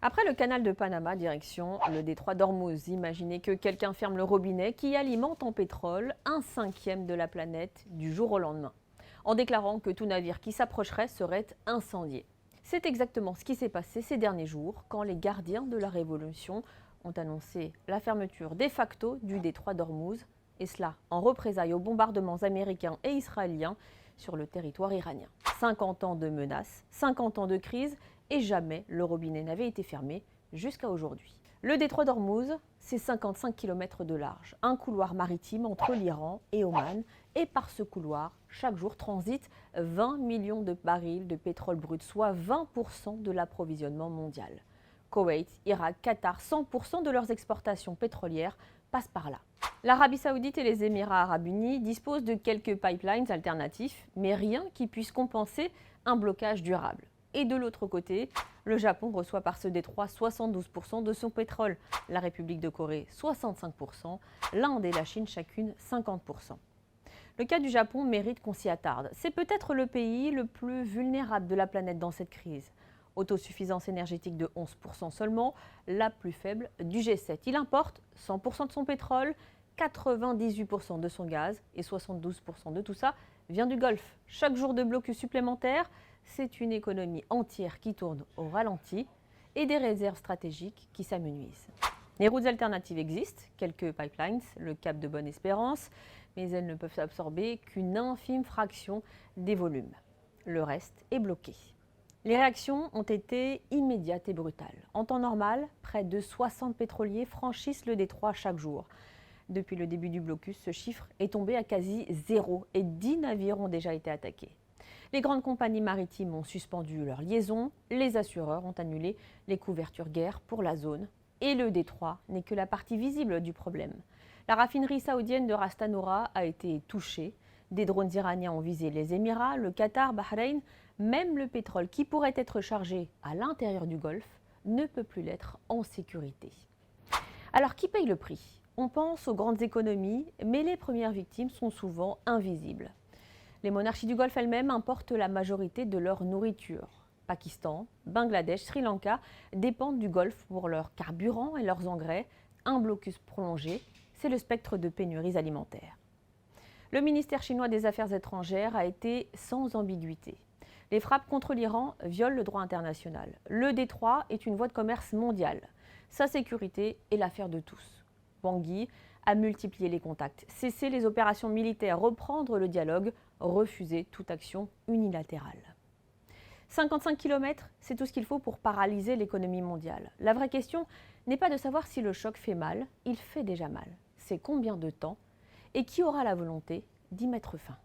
Après le canal de Panama, direction le détroit d'Ormuz. Imaginez que quelqu'un ferme le robinet qui alimente en pétrole un cinquième de la planète du jour au lendemain, en déclarant que tout navire qui s'approcherait serait incendié. C'est exactement ce qui s'est passé ces derniers jours quand les gardiens de la révolution ont annoncé la fermeture de facto du détroit d'Ormuz, et cela en représailles aux bombardements américains et israéliens sur le territoire iranien. 50 ans de menaces, 50 ans de crise, et jamais le robinet n'avait été fermé jusqu'à aujourd'hui. Le détroit d'Ormuz, c'est 55 km de large, un couloir maritime entre l'Iran et Oman, et par ce couloir, chaque jour transitent 20 millions de barils de pétrole brut, soit 20% de l'approvisionnement mondial. Koweït, Irak, Qatar, 100% de leurs exportations pétrolières passent par là. L'Arabie Saoudite et les Émirats Arabes Unis disposent de quelques pipelines alternatifs, mais rien qui puisse compenser un blocage durable. Et de l'autre côté, le Japon reçoit par ce détroit 72% de son pétrole, la République de Corée 65%, l'Inde et la Chine chacune 50%. Le cas du Japon mérite qu'on s'y attarde. C'est peut-être le pays le plus vulnérable de la planète dans cette crise. Autosuffisance énergétique de 11% seulement, la plus faible du G7. Il importe 100% de son pétrole, 98% de son gaz et 72% de tout ça vient du Golfe. Chaque jour de blocus supplémentaire, c'est une économie entière qui tourne au ralenti et des réserves stratégiques qui s'amenuisent. Les routes alternatives existent, quelques pipelines, le Cap de Bonne-Espérance, mais elles ne peuvent absorber qu'une infime fraction des volumes. Le reste est bloqué. Les réactions ont été immédiates et brutales. En temps normal, près de 60 pétroliers franchissent le détroit chaque jour. Depuis le début du blocus, ce chiffre est tombé à quasi zéro et 10 navires ont déjà été attaqués. Les grandes compagnies maritimes ont suspendu leurs liaisons, les assureurs ont annulé les couvertures guerre pour la zone et le détroit n'est que la partie visible du problème. La raffinerie saoudienne de Ras Tanura a été touchée. Des drones iraniens ont visé les Émirats, le Qatar, Bahreïn. Même le pétrole qui pourrait être chargé à l'intérieur du Golfe ne peut plus l'être en sécurité. Alors qui paye le prix ? On pense aux grandes économies, mais les premières victimes sont souvent invisibles. Les monarchies du Golfe elles-mêmes importent la majorité de leur nourriture. Pakistan, Bangladesh, Sri Lanka dépendent du Golfe pour leur carburant et leurs engrais. Un blocus prolongé, c'est le spectre de pénuries alimentaires. Le ministère chinois des Affaires étrangères a été sans ambiguïté. Les frappes contre l'Iran violent le droit international. Le détroit est une voie de commerce mondiale. Sa sécurité est l'affaire de tous. Wang Yi a multiplié les contacts, cessé les opérations militaires, reprendre le dialogue, refuser toute action unilatérale. 55 km, c'est tout ce qu'il faut pour paralyser l'économie mondiale. La vraie question n'est pas de savoir si le choc fait mal, il fait déjà mal. C'est combien de temps et qui aura la volonté d'y mettre fin.